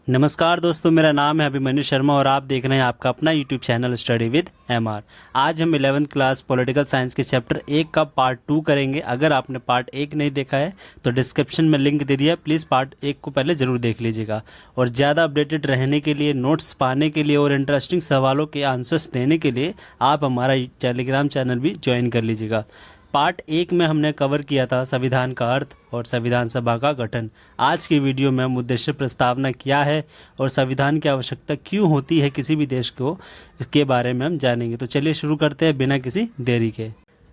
नमस्कार दोस्तों, मेरा नाम है अभिमन्यु शर्मा और आप देख रहे हैं आपका अपना YouTube channel study with MR. आज हम 11वीं क्लास पॉलिटिकल साइंस के चैप्टर 1 का पार्ट 2 करेंगे। अगर आपने पार्ट 1 नहीं देखा है तो डिस्क्रिप्शन में लिंक दे दिया, प्लीज़ पार्ट 1 को पहले ज़रूर देख लीजिएगा। और ज़्यादा अपडेटेड रहने के लिए, नोट्स पाने के लिए और इंटरेस्टिंग सवालों के आंसर्स देने के लिए आप हमारा टेलीग्राम चैनल भी ज्वाइन कर लीजिएगा। पार्ट 1 में हमने कवर किया था संविधान का अर्थ और संविधान सभा का गठन। आज की वीडियो में हम उद्देश्य प्रस्तावना क्या है और संविधान की आवश्यकता क्यों होती है किसी भी देश को, इसके बारे में हम जानेंगे। तो चलिए शुरू करते हैं बिना किसी देरी के।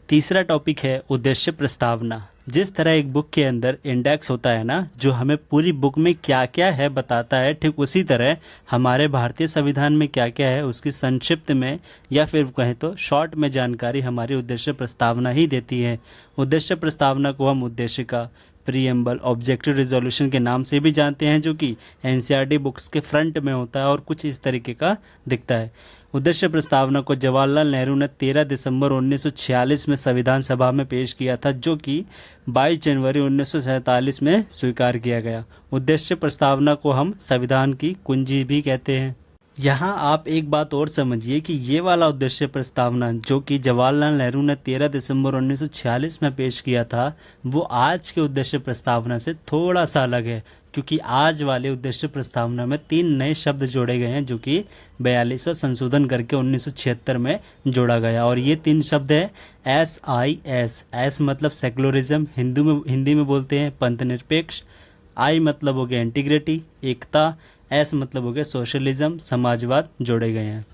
तीसरा टॉपिक है उद्देश्य प्रस्तावना। जिस तरह एक बुक के अंदर इंडेक्स होता है ना, जो हमें पूरी बुक में क्या क्या है बताता है, ठीक उसी तरह हमारे भारतीय संविधान में क्या क्या है उसकी संक्षिप्त में या फिर कहें तो शॉर्ट में जानकारी हमारी उद्देश्य प्रस्तावना ही देती है। उद्देश्य प्रस्तावना को हम उद्देश्य का प्रीएम्बल, ऑब्जेक्टिव रिजोल्यूशन के नाम से भी जानते हैं, जो कि एनसीईआरटी बुक्स के फ्रंट में होता है और कुछ इस तरीके का दिखता है। उद्देश्य प्रस्तावना को जवाहरलाल नेहरू ने 13 दिसंबर 1946 में संविधान सभा में पेश किया था, जो कि 22 जनवरी 1947 में स्वीकार किया गया। उद्देश्य प्रस्तावना को हम संविधान की कुंजी भी कहते हैं। यहाँ आप एक बात और समझिए कि ये वाला उद्देश्य प्रस्तावना जो कि जवाहरलाल नेहरू ने 13 दिसंबर 1946 में पेश किया था, वो आज के उद्देश्य प्रस्तावना से थोड़ा सा अलग है, क्योंकि आज वाले उद्देश्य प्रस्तावना में 3 नए शब्द जोड़े गए हैं, जो कि 42वां संशोधन करके 1976 में जोड़ा गया। और ये 3 शब्द है SIS। एस मतलब सेकुलरिज्म, हिंदी में बोलते हैं पंथ निरपेक्ष। आई मतलब हो गया इंटीग्रिटी, एकता। एस मतलब हो गया सोशलिज्म, समाजवाद, जोड़े गए हैं।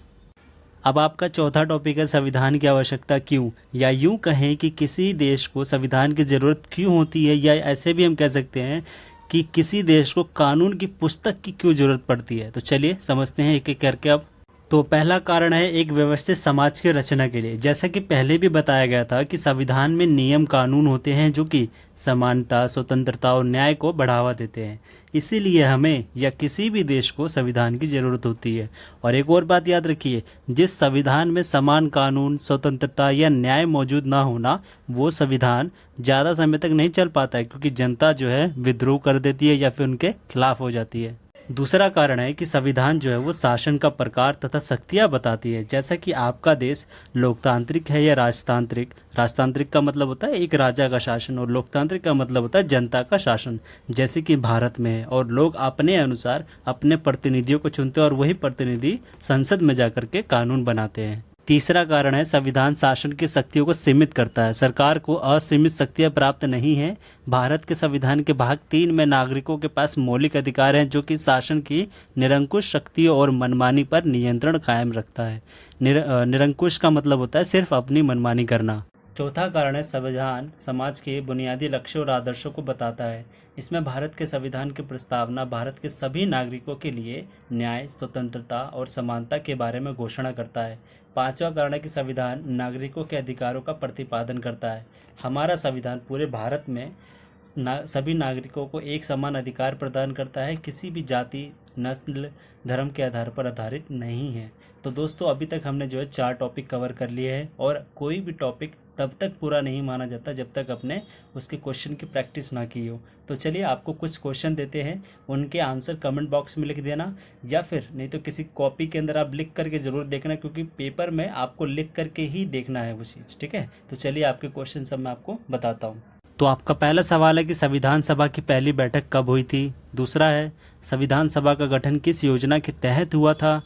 अब आपका चौथा टॉपिक है संविधान की आवश्यकता क्यों, या यूं कहें कि किसी देश को संविधान की ज़रूरत क्यों होती है, या ऐसे भी हम कह सकते हैं कि किसी देश को कानून की पुस्तक की क्यों ज़रूरत पड़ती है। तो चलिए समझते हैं एक एक करके। अब तो पहला कारण है एक व्यवस्थित समाज की रचना के लिए। जैसा कि पहले भी बताया गया था कि संविधान में नियम कानून होते हैं जो कि समानता, स्वतंत्रता और न्याय को बढ़ावा देते हैं। इसीलिए हमें या किसी भी देश को संविधान की ज़रूरत होती है। और एक और बात याद रखिए, जिस संविधान में समान कानून, स्वतंत्रता या न्याय मौजूद ना होना, वो संविधान ज़्यादा समय तक नहीं चल पाता है, क्योंकि जनता जो है विद्रोह कर देती है या फिर उनके खिलाफ हो जाती है। दूसरा कारण है कि संविधान जो है वो शासन का प्रकार तथा शक्तियाँ बताती है। जैसा कि आपका देश लोकतांत्रिक है या राजतांत्रिक। राजतांत्रिक का मतलब होता है एक राजा का शासन और लोकतांत्रिक का मतलब होता है जनता का शासन, जैसे कि भारत में है। और लोग अपने अनुसार अपने प्रतिनिधियों को चुनते हैं और वही प्रतिनिधि संसद में जाकर के कानून बनाते हैं। तीसरा कारण है संविधान शासन की शक्तियों को सीमित करता है। सरकार को असीमित शक्तियां प्राप्त नहीं है। भारत के संविधान के भाग 3 में नागरिकों के पास मौलिक अधिकार हैं, जो कि शासन की निरंकुश शक्तियों और मनमानी पर नियंत्रण कायम रखता है। निरंकुश का मतलब होता है सिर्फ अपनी मनमानी करना। चौथा कारण है संविधान समाज के बुनियादी लक्ष्यों और आदर्शों को बताता है। इसमें भारत के संविधान की प्रस्तावना भारत के सभी नागरिकों के लिए न्याय, स्वतंत्रता और समानता के बारे में घोषणा करता है। पांचवा कारण है कि संविधान नागरिकों के अधिकारों का प्रतिपादन करता है। हमारा संविधान पूरे भारत में सभी नागरिकों को एक समान अधिकार प्रदान करता है, किसी भी जाति, नस्ल, धर्म के आधार पर आधारित नहीं है। तो दोस्तों, अभी तक हमने जो है 4 टॉपिक कवर कर लिए हैं, और कोई भी टॉपिक तब तक पूरा नहीं माना जाता जब तक अपने उसके क्वेश्चन की प्रैक्टिस ना की हो। तो चलिए आपको कुछ क्वेश्चन देते हैं, उनके आंसर कमेंट बॉक्स में लिख देना, या फिर नहीं तो किसी कॉपी के अंदर आप लिख करके ज़रूर देखना, क्योंकि पेपर में आपको लिख करके ही देखना है वो चीज़, ठीक है। तो चलिए आपके क्वेश्चन सब मैं आपको बताता हूँ। तो आपका पहला सवाल है कि संविधान सभा की पहली बैठक कब हुई थी। दूसरा है संविधान सभा का गठन किस योजना के तहत हुआ था।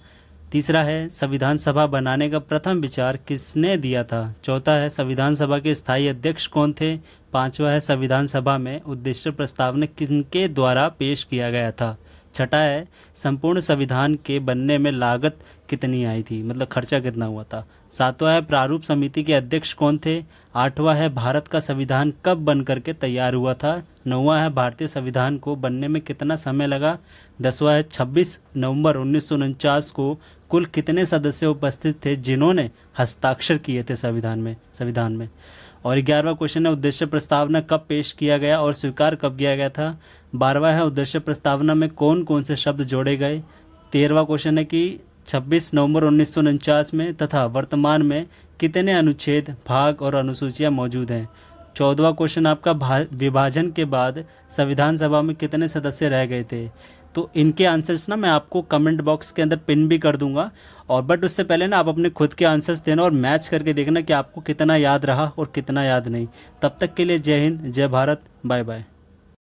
तीसरा है संविधान सभा बनाने का प्रथम विचार किसने दिया था। चौथा है संविधान सभा के स्थायी अध्यक्ष कौन थे। पांचवा है संविधान सभा में उद्देश्य प्रस्तावना किनके द्वारा पेश किया गया था। छठा है संपूर्ण संविधान के बनने में लागत कितनी आई थी, मतलब खर्चा कितना हुआ था। सातवां है प्रारूप समिति के अध्यक्ष कौन थे। आठवां है भारत का संविधान कब बन करके तैयार हुआ था। नौवां है भारतीय संविधान को बनने में कितना समय लगा। 10वां है 26 नवंबर 1949 को कुल कितने सदस्य उपस्थित थे जिन्होंने हस्ताक्षर किए थे संविधान में। और 11वां क्वेश्चन है उद्देश्य प्रस्तावना कब पेश किया गया और स्वीकार कब किया गया था। 12वां है उद्देश्य प्रस्तावना में कौन कौन से शब्द जोड़े गए। 13वां क्वेश्चन है कि 26 नवंबर 1949 में तथा वर्तमान में कितने अनुच्छेद, भाग और अनुसूचियां मौजूद हैं। 14वां क्वेश्चन आपका विभाजन के बाद संविधान सभा में कितने सदस्य रह गए थे। तो इनके आंसर्स ना मैं आपको कमेंट बॉक्स के अंदर पिन भी कर दूंगा। और बट उससे पहले ना आप अपने खुद के आंसर्स देना और मैच करके देखना कि आपको कितना याद रहा और कितना याद नहीं। तब तक के लिए जय हिंद, जय भारत, बाय बाय।